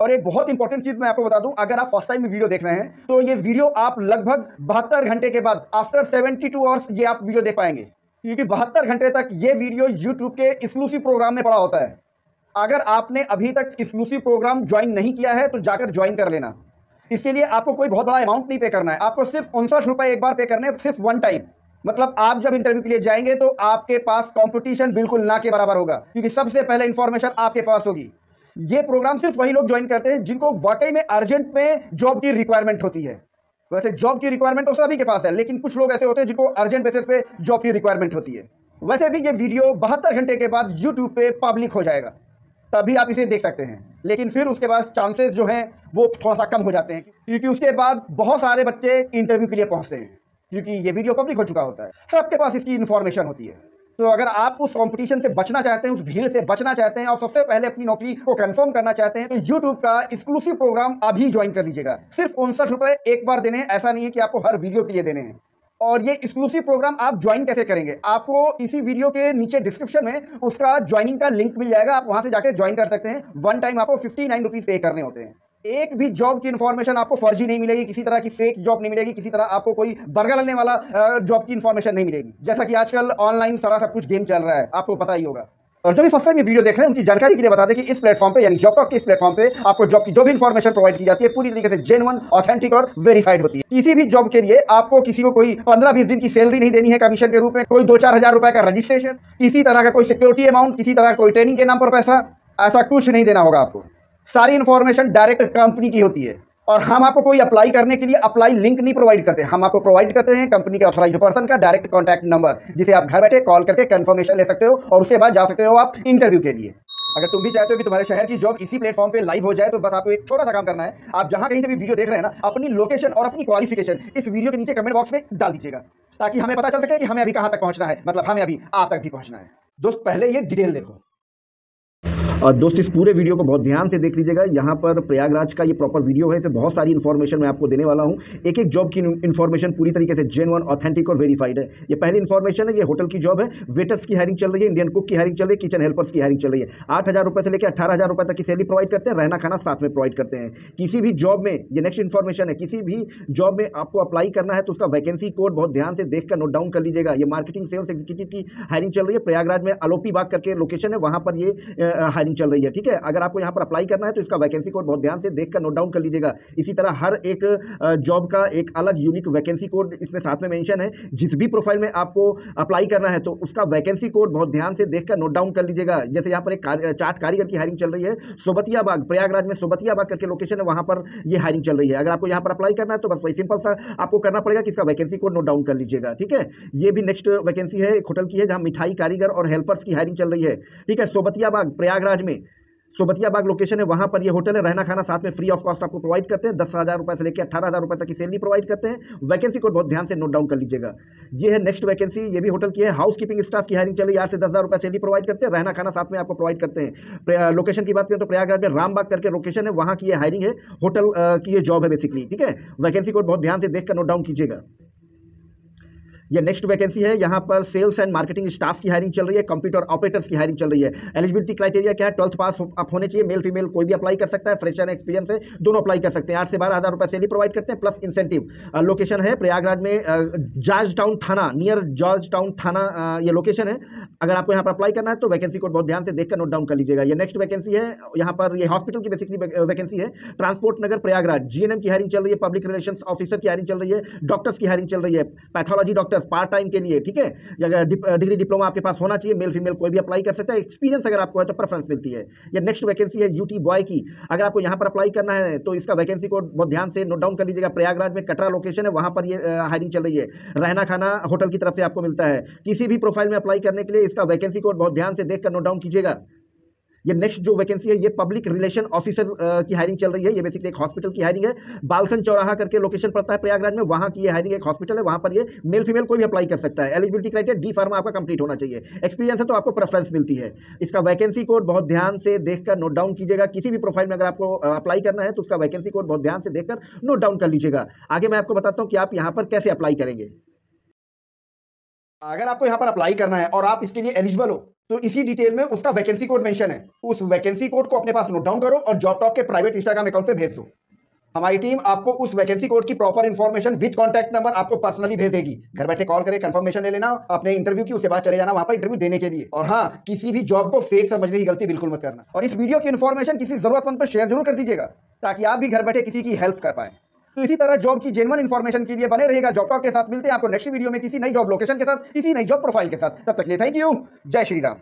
और एक बहुत इंपॉर्टेंट चीज मैं आपको बता दूं, अगर आप फर्स्ट टाइम वीडियो देख रहे हैं तो ये वीडियो आप लगभग 72 घंटे के बाद आफ्टर 72 आवर्स ये आप वीडियो देख पाएंगे, क्योंकि 72 घंटे तक ये वीडियो यूट्यूब के एक्सक्लूसिव प्रोग्राम में पड़ा होता है। अगर आपने अभी तक एक्सक्लूसिव प्रोग्राम ज्वाइन नहीं किया है तो जाकर ज्वाइन कर लेना। इसके लिए आपको कोई बहुत बड़ा अमाउंट नहीं पे करना है, आपको सिर्फ 59 रुपए एक बार पे करने हैं, सिर्फ वन टाइम। मतलब आप जब इंटरव्यू के लिए जाएंगे तो आपके पास कंपटीशन बिल्कुल ना के बराबर होगा, क्योंकि सबसे पहले इंफॉर्मेशन आपके पास होगी। ये प्रोग्राम सिर्फ वही लोग ज्वाइन करते हैं जिनको वाकई में अर्जेंट में जॉब की रिक्वायरमेंट होती है। वैसे जॉब की रिक्वायरमेंट तो सभी के पास है, लेकिन कुछ लोग ऐसे होते हैं जिनको अर्जेंट बेसिस पे जॉब की रिक्वायरमेंट होती है। वैसे भी ये वीडियो 72 घंटे के बाद यूट्यूब पे पब्लिक हो जाएगा, तभी आप इसे देख सकते हैं। लेकिन फिर उसके बाद चांसेस जो हैं वो थोड़ा सा कम हो जाते हैं, क्योंकि उसके बाद बहुत सारे बच्चे इंटरव्यू के लिए पहुंचते हैं, क्योंकि ये वीडियो पब्लिक हो चुका होता है, सबके पास इसकी इन्फॉर्मेशन होती है। तो अगर आप उस कंपटीशन से बचना चाहते हैं, उस भीड़ से बचना चाहते हैं और सबसे पहले अपनी नौकरी को कंफर्म करना चाहते हैं, तो यूट्यूब का एक्सक्लूसिव प्रोग्राम अभी ज्वाइन कर लीजिएगा। सिर्फ 59 रुपए एक बार देने हैं, ऐसा नहीं है कि आपको हर वीडियो के लिए देने हैं। और ये एक्सक्लूसिव प्रोग्राम आप ज्वाइन कैसे करेंगे, आपको इसी वीडियो के नीचे डिस्क्रिप्शन में उसका ज्वाइनिंग का लिंक मिल जाएगा, आप वहां से जाकर ज्वाइन कर सकते हैं। वन टाइम आपको 59 रुपीज पे करने होते हैं। एक भी जॉब की इन्फॉर्मेशन आपको फर्जी नहीं मिलेगी, किसी तरह की फेक जॉब नहीं मिलेगी, किसी तरह आपको कोई बर्गा लगने वाला जॉब की इन्फॉर्मेशन नहीं मिलेगी। जैसा कि आजकल ऑनलाइन सारा सब कुछ गेम चल रहा है, आपको पता ही होगा। और जो भी फर्स्ट टाइम ये वीडियो देख रहे हैं उनकी जानकारी के लिए बता दें कि इस प्लेटफॉर्म पे यानी जॉबटॉक के इस प्लेटफॉर्म पे आपको जॉब की जो भी इन्फॉर्मेशन प्रोवाइड की जाती है पूरी तरीके से जेन्युइन, ऑथेंटिक और वेरीफाइड होती है। किसी भी जॉब के लिए आपको किसी को कोई 15-20 दिन की सैलरी नहीं देनी है कमीशन के रूप में, कोई 2-4 हज़ार रुपए का रजिस्ट्रेशन, किसी तरह का कोई सिक्योरिटी अमाउंट, किसी तरह कोई ट्रेनिंग के नाम पर पैसा, ऐसा कुछ नहीं देना होगा आपको। सारी इन्फॉर्मेशन डायरेक्ट कंपनी की होती है। और हम आपको कोई अप्लाई करने के लिए अप्लाई लिंक नहीं प्रोवाइड करते, हम आपको प्रोवाइड करते हैं कंपनी के ऑथराइज्ड पर्सन का डायरेक्ट कॉन्टैक्ट नंबर, जिसे आप घर बैठे कॉल करके कंफर्मेशन ले सकते हो और उसके बाद जा सकते हो आप इंटरव्यू के लिए। अगर तुम भी चाहते हो कि तुम्हारे शहर की जॉब इसी प्लेटफॉर्म पे लाइव हो जाए, तो बस आपको एक छोटा सा काम करना है, आप जहां कहीं से भी वीडियो देख रहे हैं ना, अपनी लोकेशन और अपनी क्वालिफिकेशन इस वीडियो के नीचे कमेंट बॉक्स में डाल दीजिएगा, ताकि हमें पता चल सके कि हमें अभी कहां तक पहुंचना है, मतलब हमें अभी आप तक भी पहुंचना है। दोस्त पहले ये डिटेल देखो। और दोस्त इस पूरे वीडियो को बहुत ध्यान से देख लीजिएगा। यहाँ पर प्रयागराज का ये प्रॉपर वीडियो है, इसमें बहुत सारी इन्फॉर्मेशन मैं आपको देने वाला हूँ। एक एक जॉब की इन्फॉर्मेशन पूरी तरीके से जेन्युइन, ऑथेंटिक और वेरीफाइड है। ये पहली इन्फॉर्मेशन है, ये होटल की जॉब है, वेटर्स की हायरिंग चल रही है, इंडियन कुक की हायरिंग चल रही है, किचन हेल्पर्स की हायरिंग चल रही है। 8,000 रुपये से लेकर 18,000 रुपये तक की सैलरी प्रोवाइड करते हैं, रहना खाना साथ में प्रोवाइड करते हैं। किसी भी जॉब में, ये नेक्स्ट इन्फॉर्मेशन है, किसी भी जॉब में आपको अप्लाई करना है तो उसका वैकेंसी कोड बहुत ध्यान से देख कर नोट डाउन कर लीजिएगा। ये मार्केटिंग सेल्स एग्जीक्यूटिव की हायरिंग चल रही है, प्रयागराज में अलोपी बाग करके लोकेशन है, वहाँ पर ये हायरिंग चल रही है। ठीक है, अगर आपको यहाँ पर अप्लाई करना है तो इसका वैकेंसी कोड बहुत ध्यान से देखकर नोट डाउन कर लीजिएगा। इसी तरह हर एक जॉब का एक अलग यूनिक वैकेंसी कोड इसमें साथ में मेंशन है। जिस भी प्रोफाइल में आपको अप्लाई करना है तो उसका वैकेंसी कोड बहुत ध्यान से देखकर नोट डाउन कर लीजिएगा। जैसे यहाँ पर एक चाट कारीगर की हायरिंग चल रही है, सोबतिया बाग, प्रयागराज में सोबतिया बाग करके लोकेशन है, वहाँ पर ये हायरिंग चल रही है। अगर आपको यहाँ पर अप्लाई करना है तो बस वही सिंपल सा आपको करना पड़ेगा कि इसका वैकेंसी कोड नोट डाउन कर लीजिएगा। ठीक है, ये भी नेक्स्ट वैकेंसी है, एक होटल की है जहाँ मिठाई कारीगर और हेल्पर्स की हायरिंग चल रही है। ठीक है, सोबतिया बाग प्रयागराज में, सोबतिया बाग लोकेशन है, वहाँ पर ये होटल है, रहना खाना साथ में फ्री ऑफ कॉस्ट आपको प्रोवाइड करते हैं। 10,000 रुपये से लेकर 18,000 रुपये तक की सैलरी प्रोवाइड करते हैं। वैकेंसी कोड बहुत ध्यान से नोट डाउन कर लीजिएगा। ये है नेक्स्ट वैकेंसी, ये भी होटल की है, हाउस कीपिंग स्टाफ की हायरिंग चल रही है, 8 से 10,000 रुपये सैलरी प्रोवाइड करते हैं, रहना खाना साथ में आपको प्रोवाइड करते हैं। लोकेशन की बात करें तो प्रयागराज में रामबाग करके लोकेशन है, वहाँ की ये हायरिंग है, होटल की ये जॉब है बेसिकली। ठीक है, वैकेंसी कोड बहुत ध्यान से देखकर नोट डाउन कीजिएगा। ये नेक्स्ट वैकेंसी है, यहाँ पर सेल्स एंड मार्केटिंग स्टाफ की हायरिंग चल रही है, कंप्यूटर ऑपरेटर्स की हायरिंग चल रही है। एलिजिबिलिटी क्राइटेरिया क्या है, 12th पास आप होने चाहिए, मेल फीमेल कोई भी अप्लाई कर सकता है, फ्रेशर एक्सपीरियंस है दोनों अप्लाई कर सकते हैं। 8 से 12,000 रुपये सैलरी प्रोवाइड करते हैं प्लस इंसेंटिव। लोकेशन है प्रयागराज में जॉर्ज टाउन थाना, नियर जॉर्ज टाउन थाना ये लोकेशन है। अगर आपको यहाँ पर अप्लाई करना है तो वैकेंसी कोड बहुत ध्यान से देखकर नोट डाउन कर लीजिएगा। ये नेक्स्ट वैकेंसी है, यहाँ पर ये हॉस्पिटल की बेसिकली वैकेंसी है, ट्रांसपोर्ट नगर प्रयागराज, जीएनएम की हायरिंग चल रही है, पब्लिक रिलेशंस ऑफिसर की हायरिंग चल रही है, डॉक्टर्स की हायरिंग चल रही है, पैथोलॉजी डॉक्टर्स पार्ट टाइम के लिए। ठीक है, अगर डिग्री डिप्लोमा आपके पास होना चाहिए, मेल फीमेल कोई भी अप्लाई कर सकता है, एक्सपीरियंस अगर आपको है तो प्रेफरेंस मिलती है। ये नेक्स्ट वैकेंसी है यूटी बॉय की, अगर आपको यहाँ पर अप्लाई करना है तो इसका वैकेंसी कोड बहुत ध्यान से नोट डाउन कर लीजिएगा। प्रयागराज में कटरा लोकेशन है, वहाँ पर ये हायरिंग चल रही है, रहना खाना होटल की तरफ से आपको मिलता है। किसी भी प्रोफाइल में अप्लाई करने के लिए इसका वैकेंसी कोड बहुत ध्यान से देखकर नोट डाउन कीजिएगा। ये नेक्स्ट जो वैकेंसी है ये पब्लिक रिलेशन ऑफिसर की हायरिंग चल रही है, ये बेसिकली एक हॉस्पिटल की हायरिंग है, बालसन चौराहा करके लोकेशन पड़ता है प्रयागराज में, वहाँ की ये हायरिंग एक हॉस्पिटल है, वहाँ पर ये मेल फीमेल कोई भी अप्लाई कर सकता है। एलिजिबिलिटी क्राइटेरिया डी फार्मा आपका कंप्लीट होना चाहिए, एक्सपीरियंस है तो आपको प्रेफरेंस मिलती है। इसका वैकेंसी कोड बहुत ध्यान से देखकर नोट डाउन कीजिएगा। किसी भी प्रोफाइल में अगर आपको अप्लाई करना है तो उसका वैकेंसी कोड बहुत ध्यान से देखकर नोट डाउन कर लीजिएगा। आगे मैं आपको बताता हूँ कि आप यहाँ पर कैसे अप्लाई करेंगे। अगर आपको यहाँ पर अप्लाई करना है और आप इसके लिए एलिजिबल हो तो इसी डिटेल में उसका वैकेंसी कोड मेंशन है। उस वैकेंसी कोड को अपने पास नोट डाउन करो और जॉब टॉक के प्राइवेट इंस्टाग्राम अकाउंट पे भेज दो। हमारी टीम आपको उस वैकेंसी कोड की proper information with contact number आपको पर्सनली भेज देगी। घर बैठे कॉल करके कंफर्मेशन ले लेना अपने इंटरव्यू की, उसके बाद चले जाना वहां पर इंटरव्यू देने के लिए। और हाँ, किसी भी जॉब को फेक समझने की गलती बिल्कुल मत करना। और इस वीडियो की इन्फॉर्मेशन किसी जरूरतमंद पर शेयर जरूर कर दीजिएगा ताकि आप भी घर बैठे किसी की हेल्प कर पाए। तो इसी तरह जॉब की जेन्युइन इन्फॉर्मेशन के लिए बने रहेगा जॉब टॉक के साथ। मिलते हैं आपको नेक्स्ट वीडियो में किसी नई जॉब लोकेशन के साथ, किसी नई जॉब प्रोफाइल के साथ। तब तक के लिए थैंक यू। जय श्री राम।